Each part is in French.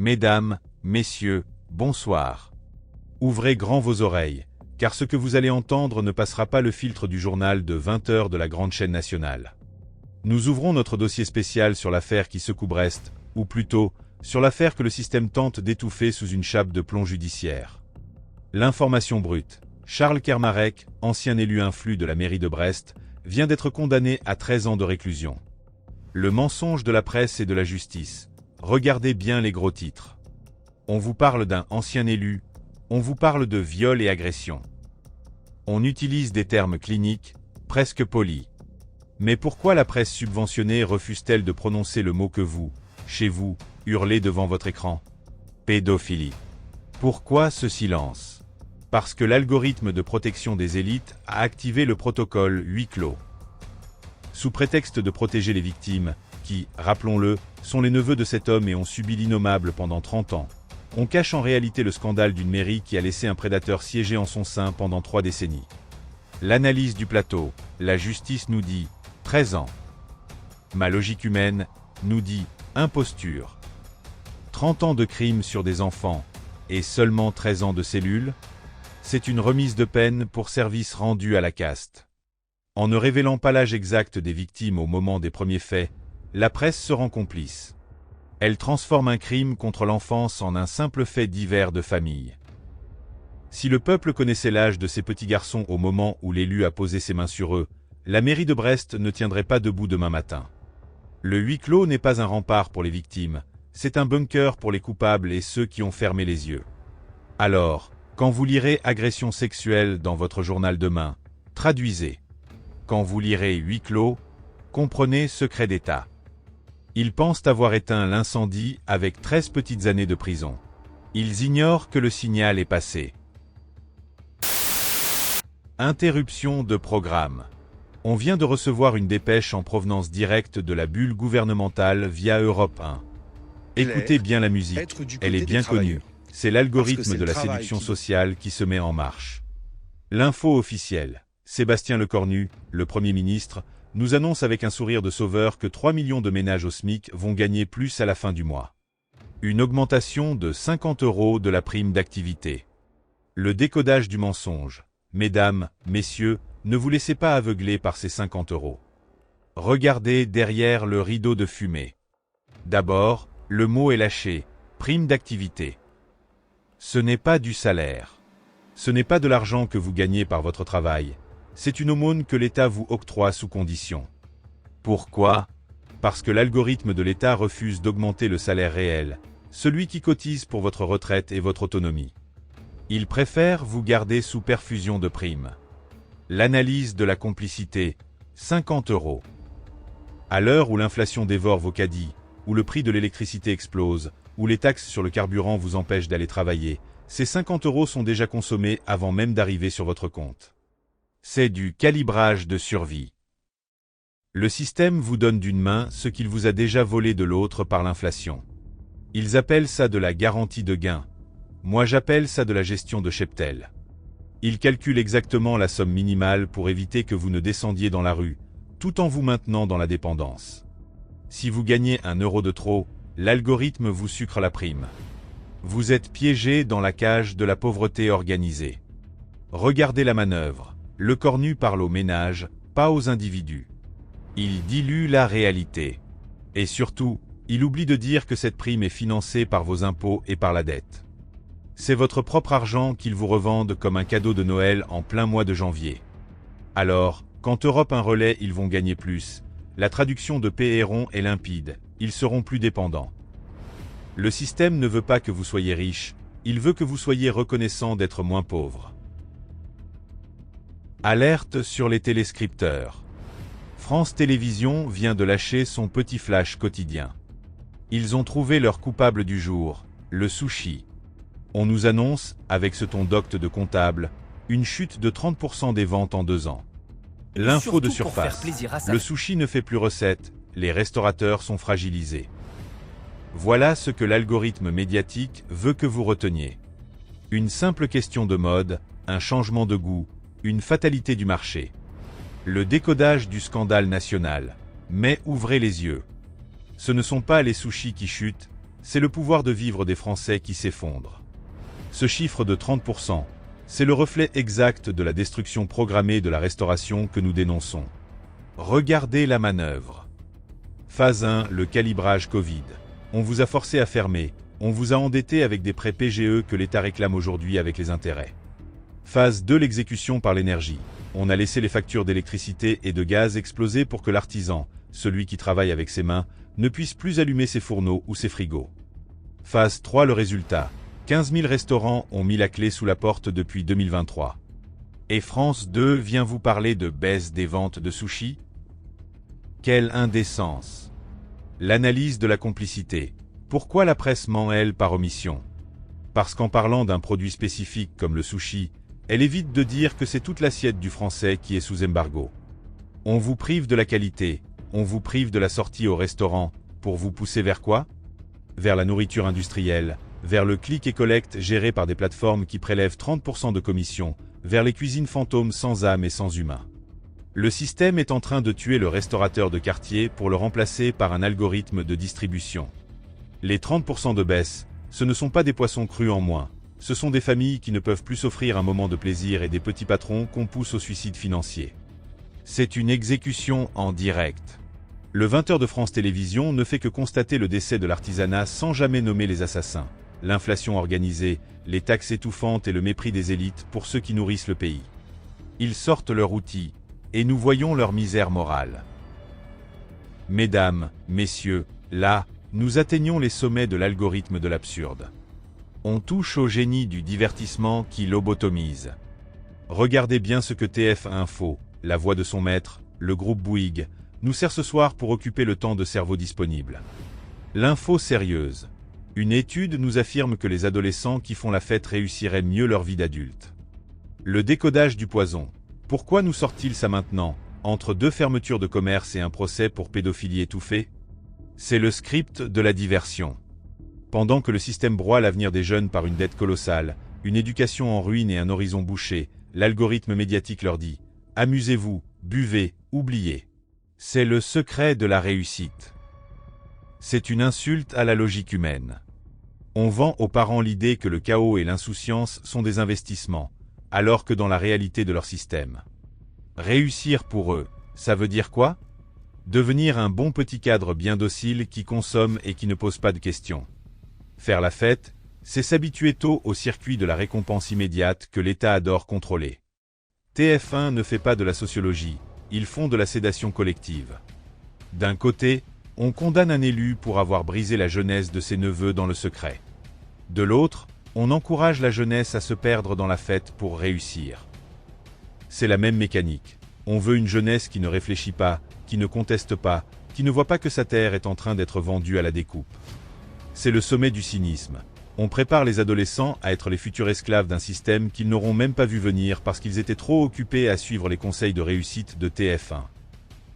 Mesdames, messieurs, bonsoir. Ouvrez grand vos oreilles, car ce que vous allez entendre ne passera pas le filtre du journal de 20 heures de la grande chaîne nationale. Nous ouvrons notre dossier spécial sur l'affaire qui secoue Brest, ou plutôt, sur l'affaire que le système tente d'étouffer sous une chape de plomb judiciaire. L'information brute. Charles Kermarec, ancien élu influ de la mairie de Brest, vient d'être condamné à 13 ans de réclusion. Le mensonge de la presse et de la justice. Regardez bien les gros titres. On vous parle d'un ancien élu, on vous parle de viol et agression. On utilise des termes cliniques, presque polis. Mais pourquoi la presse subventionnée refuse-t-elle de prononcer le mot que vous, chez vous, hurlez devant votre écran? Pédophilie. Pourquoi ce silence? Parce que l'algorithme de protection des élites a activé le protocole huis clos. Sous prétexte de protéger les victimes, qui, rappelons-le, sont les neveux de cet homme et ont subi l'innommable pendant 30 ans, on cache en réalité le scandale d'une mairie qui a laissé un prédateur siéger en son sein pendant 3 décennies. L'analyse du plateau, la justice nous dit 13 ans. Ma logique humaine nous dit imposture. 30 ans de crimes sur des enfants et seulement 13 ans de cellules, c'est une remise de peine pour service rendu à la caste. En ne révélant pas l'âge exact des victimes au moment des premiers faits, la presse se rend complice. Elle transforme un crime contre l'enfance en un simple fait divers de famille. Si le peuple connaissait l'âge de ces petits garçons au moment où l'élu a posé ses mains sur eux, la mairie de Brest ne tiendrait pas debout demain matin. Le huis clos n'est pas un rempart pour les victimes, c'est un bunker pour les coupables et ceux qui ont fermé les yeux. Alors, quand vous lirez agression sexuelle dans votre journal demain, traduisez. Quand vous lirez huis clos, comprenez secret d'État. Ils pensent avoir éteint l'incendie avec 13 petites années de prison. Ils ignorent que le signal est passé. Interruption de programme. On vient de recevoir une dépêche en provenance directe de la bulle gouvernementale via Europe 1. Écoutez bien la musique, elle est bien connue. C'est l'algorithme de la séduction sociale qui se met en marche. L'info officielle. Sébastien Lecornu, le Premier ministre, nous annonce avec un sourire de sauveur que 3 millions de ménages au SMIC vont gagner plus à la fin du mois. Une augmentation de 50 € de la prime d'activité. Le décodage du mensonge. Mesdames, messieurs, ne vous laissez pas aveugler par ces 50 €. Regardez derrière le rideau de fumée. D'abord, le mot est lâché, prime d'activité. Ce n'est pas du salaire. Ce n'est pas de l'argent que vous gagnez par votre travail. C'est une aumône que l'État vous octroie sous condition. Pourquoi? Parce que l'algorithme de l'État refuse d'augmenter le salaire réel, celui qui cotise pour votre retraite et votre autonomie. Il préfère vous garder sous perfusion de primes. L'analyse de la complicité, 50 €. À l'heure où l'inflation dévore vos caddies, où le prix de l'électricité explose, où les taxes sur le carburant vous empêchent d'aller travailler, ces 50 € sont déjà consommés avant même d'arriver sur votre compte. C'est du calibrage de survie. Le système vous donne d'une main ce qu'il vous a déjà volé de l'autre par l'inflation. Ils appellent ça de la garantie de gain. Moi j'appelle ça de la gestion de cheptel. Ils calculent exactement la somme minimale pour éviter que vous ne descendiez dans la rue, tout en vous maintenant dans la dépendance. Si vous gagnez 1 € de trop, l'algorithme vous sucre la prime. Vous êtes piégé dans la cage de la pauvreté organisée. Regardez la manœuvre. Lecornu parle aux ménages, pas aux individus. Il dilue la réalité. Et surtout, il oublie de dire que cette prime est financée par vos impôts et par la dette. C'est votre propre argent qu'ils vous revendent comme un cadeau de Noël en plein mois de janvier. Alors, quand Europe 1 relaie ils vont gagner plus, la traduction de Péhéron est limpide, ils seront plus dépendants. Le système ne veut pas que vous soyez riche, il veut que vous soyez reconnaissant d'être moins pauvre. Alerte sur les téléscripteurs. France Télévisions vient de lâcher son petit flash quotidien. Ils ont trouvé leur coupable du jour, le sushi. On nous annonce, avec ce ton docte de comptable, une chute de 30% des ventes en 2 ans. L'info de surface. Le sushi ne fait plus recette, les restaurateurs sont fragilisés. Voilà ce que l'algorithme médiatique veut que vous reteniez. Une simple question de mode, un changement de goût, une fatalité du marché. Le décodage du scandale national. Mais ouvrez les yeux. Ce ne sont pas les sushis qui chutent, c'est le pouvoir de vivre des Français qui s'effondre. Ce chiffre de 30%, c'est le reflet exact de la destruction programmée de la restauration que nous dénonçons. Regardez la manœuvre. Phase 1, le calibrage Covid. On vous a forcé à fermer, on vous a endetté avec des prêts PGE que l'État réclame aujourd'hui avec les intérêts. Phase 2, l'exécution par l'énergie. On a laissé les factures d'électricité et de gaz exploser pour que l'artisan, celui qui travaille avec ses mains, ne puisse plus allumer ses fourneaux ou ses frigos. Phase 3, le résultat. 15 000 restaurants ont mis la clé sous la porte depuis 2023. Et France 2 vient vous parler de baisse des ventes de sushis? Quelle indécence! L'analyse de la complicité. Pourquoi la presse ment, elle, par omission? Parce qu'en parlant d'un produit spécifique comme le sushi, elle évite de dire que c'est toute l'assiette du français qui est sous embargo. On vous prive de la qualité, on vous prive de la sortie au restaurant, pour vous pousser vers quoi? Vers la nourriture industrielle, vers le click et collect géré par des plateformes qui prélèvent 30% de commission, vers les cuisines fantômes sans âme et sans humain. Le système est en train de tuer le restaurateur de quartier pour le remplacer par un algorithme de distribution. Les 30% de baisse, ce ne sont pas des poissons crus en moins, ce sont des familles qui ne peuvent plus s'offrir un moment de plaisir et des petits patrons qu'on pousse au suicide financier. C'est une exécution en direct. Le 20h de France Télévisions ne fait que constater le décès de l'artisanat sans jamais nommer les assassins, l'inflation organisée, les taxes étouffantes et le mépris des élites pour ceux qui nourrissent le pays. Ils sortent leur outil, et nous voyons leur misère morale. Mesdames, messieurs, là, nous atteignons les sommets de l'algorithme de l'absurde. On touche au génie du divertissement qui lobotomise. Regardez bien ce que TF1 Info, la voix de son maître, le groupe Bouygues, nous sert ce soir pour occuper le temps de cerveau disponible. L'info sérieuse. Une étude nous affirme que les adolescents qui font la fête réussiraient mieux leur vie d'adulte. Le décodage du poison. Pourquoi nous sort-il ça maintenant, entre 2 fermetures de commerce et un procès pour pédophilie étouffée? C'est le script de la diversion. Pendant que le système broie l'avenir des jeunes par une dette colossale, une éducation en ruine et un horizon bouché, l'algorithme médiatique leur dit « Amusez-vous, buvez, oubliez ». C'est le secret de la réussite. C'est une insulte à la logique humaine. On vend aux parents l'idée que le chaos et l'insouciance sont des investissements, alors que dans la réalité de leur système. Réussir pour eux, ça veut dire quoi? Devenir un bon petit cadre bien docile qui consomme et qui ne pose pas de questions. Faire la fête, c'est s'habituer tôt au circuit de la récompense immédiate que l'État adore contrôler. TF1 ne fait pas de la sociologie, ils font de la sédation collective. D'un côté, on condamne un élu pour avoir brisé la jeunesse de ses neveux dans le secret. De l'autre, on encourage la jeunesse à se perdre dans la fête pour réussir. C'est la même mécanique. On veut une jeunesse qui ne réfléchit pas, qui ne conteste pas, qui ne voit pas que sa terre est en train d'être vendue à la découpe. C'est le sommet du cynisme. On prépare les adolescents à être les futurs esclaves d'un système qu'ils n'auront même pas vu venir parce qu'ils étaient trop occupés à suivre les conseils de réussite de TF1.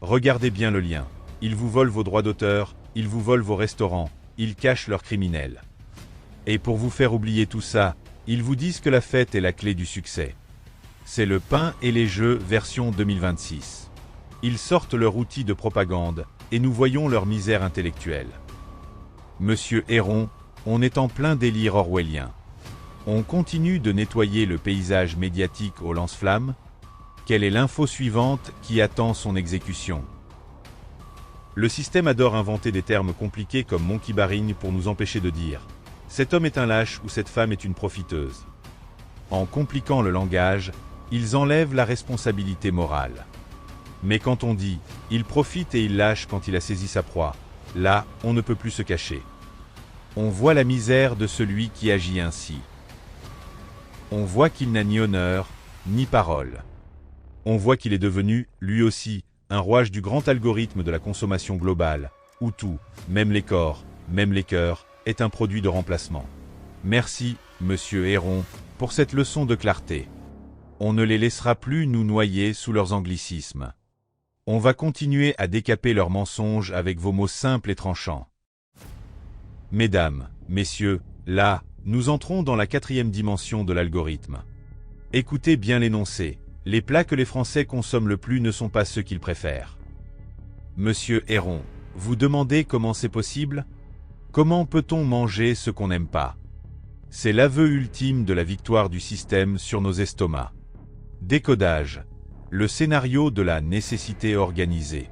Regardez bien le lien. Ils vous volent vos droits d'auteur, ils vous volent vos restaurants, ils cachent leurs criminels. Et pour vous faire oublier tout ça, ils vous disent que la fête est la clé du succès. C'est le pain et les jeux version 2026. Ils sortent leur outil de propagande, et nous voyons leur misère intellectuelle. Monsieur Héron, on est en plein délire orwellien. On continue de nettoyer le paysage médiatique au lance-flammes? Quelle est l'info suivante qui attend son exécution? Le système adore inventer des termes compliqués comme monkey barigne pour nous empêcher de dire « cet homme est un lâche » ou « cette femme est une profiteuse ». En compliquant le langage, ils enlèvent la responsabilité morale. Mais quand on dit « il profite et il lâche quand il a saisi sa proie », là, on ne peut plus se cacher. On voit la misère de celui qui agit ainsi. On voit qu'il n'a ni honneur, ni parole. On voit qu'il est devenu, lui aussi, un rouage du grand algorithme de la consommation globale, où tout, même les corps, même les cœurs, est un produit de remplacement. Merci, monsieur Héron, pour cette leçon de clarté. On ne les laissera plus nous noyer sous leurs anglicismes. On va continuer à décaper leurs mensonges avec vos mots simples et tranchants. Mesdames, messieurs, là, nous entrons dans la 4e dimension de l'algorithme. Écoutez bien l'énoncé. Les plats que les Français consomment le plus ne sont pas ceux qu'ils préfèrent. Monsieur Héron, vous demandez comment c'est possible? Comment peut-on manger ce qu'on n'aime pas? C'est l'aveu ultime de la victoire du système sur nos estomacs. Décodage. Le scénario de la nécessité organisée.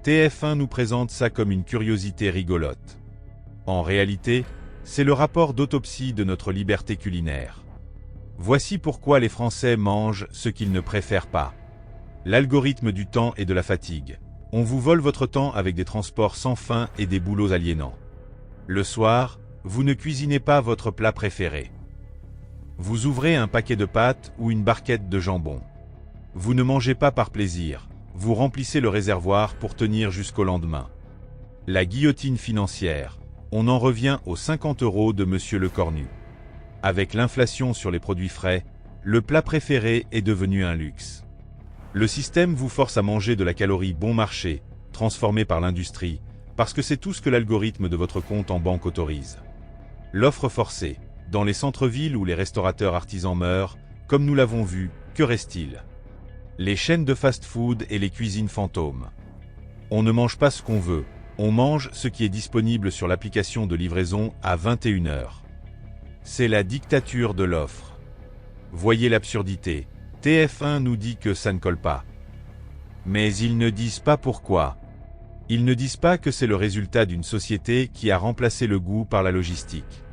TF1 nous présente ça comme une curiosité rigolote. En réalité, c'est le rapport d'autopsie de notre liberté culinaire. Voici pourquoi les Français mangent ce qu'ils ne préfèrent pas. L'algorithme du temps et de la fatigue. On vous vole votre temps avec des transports sans fin et des boulots aliénants. Le soir, vous ne cuisinez pas votre plat préféré. Vous ouvrez un paquet de pâtes ou une barquette de jambon. Vous ne mangez pas par plaisir, vous remplissez le réservoir pour tenir jusqu'au lendemain. La guillotine financière. On en revient aux 50 € de Monsieur Lecornu. Avec l'inflation sur les produits frais, le plat préféré est devenu un luxe. Le système vous force à manger de la calorie bon marché, transformée par l'industrie, parce que c'est tout ce que l'algorithme de votre compte en banque autorise. L'offre forcée. Dans les centres-villes où les restaurateurs artisans meurent, comme nous l'avons vu, que reste-t-il? Les chaînes de fast-food et les cuisines fantômes. On ne mange pas ce qu'on veut. On mange ce qui est disponible sur l'application de livraison à 21 h. C'est la dictature de l'offre. Voyez l'absurdité. TF1 nous dit que ça ne colle pas. Mais ils ne disent pas pourquoi. Ils ne disent pas que c'est le résultat d'une société qui a remplacé le goût par la logistique.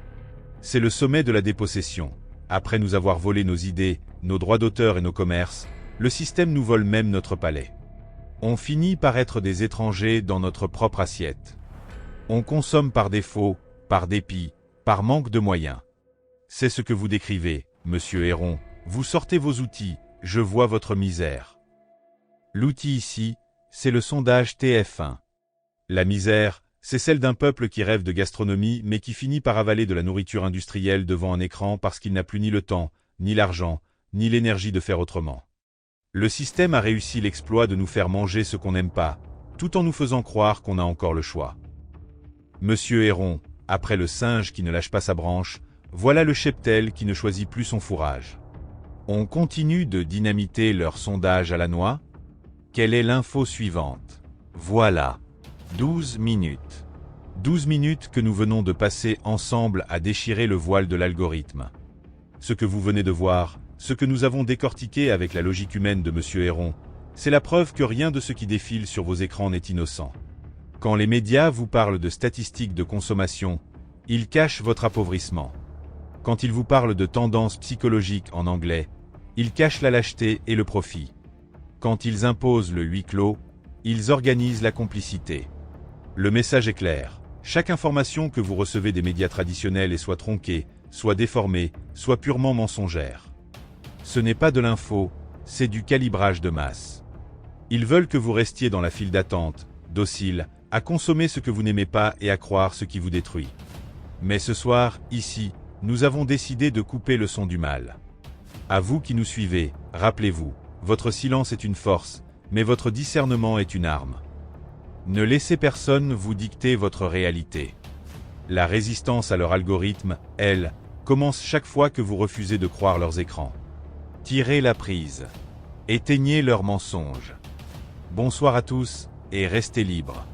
C'est le sommet de la dépossession. Après nous avoir volé nos idées, nos droits d'auteur et nos commerces, le système nous vole même notre palais. On finit par être des étrangers dans notre propre assiette. On consomme par défaut, par dépit, par manque de moyens. C'est ce que vous décrivez, Monsieur Héron. Vous sortez vos outils, je vois votre misère. L'outil ici, c'est le sondage TF1. La misère, c'est celle d'un peuple qui rêve de gastronomie mais qui finit par avaler de la nourriture industrielle devant un écran parce qu'il n'a plus ni le temps, ni l'argent, ni l'énergie de faire autrement. Le système a réussi l'exploit de nous faire manger ce qu'on n'aime pas, tout en nous faisant croire qu'on a encore le choix. Monsieur Héron, après le singe qui ne lâche pas sa branche, voilà le cheptel qui ne choisit plus son fourrage. On continue de dynamiter leur sondage à la noix? Quelle est l'info suivante? Voilà. 12 minutes. 12 minutes que nous venons de passer ensemble à déchirer le voile de l'algorithme. Ce que vous venez de voir, ce que nous avons décortiqué avec la logique humaine de Monsieur Héron, c'est la preuve que rien de ce qui défile sur vos écrans n'est innocent. Quand les médias vous parlent de statistiques de consommation, ils cachent votre appauvrissement. Quand ils vous parlent de tendances psychologiques en anglais, ils cachent la lâcheté et le profit. Quand ils imposent le huis clos, ils organisent la complicité. Le message est clair. Chaque information que vous recevez des médias traditionnels est soit tronquée, soit déformée, soit purement mensongère. Ce n'est pas de l'info, c'est du calibrage de masse. Ils veulent que vous restiez dans la file d'attente, docile, à consommer ce que vous n'aimez pas et à croire ce qui vous détruit. Mais ce soir, ici, nous avons décidé de couper le son du mal. À vous qui nous suivez, rappelez-vous, votre silence est une force, mais votre discernement est une arme. Ne laissez personne vous dicter votre réalité. La résistance à leur algorithme, elle, commence chaque fois que vous refusez de croire leurs écrans. Tirez la prise. Éteignez leurs mensonges. Bonsoir à tous, et restez libres.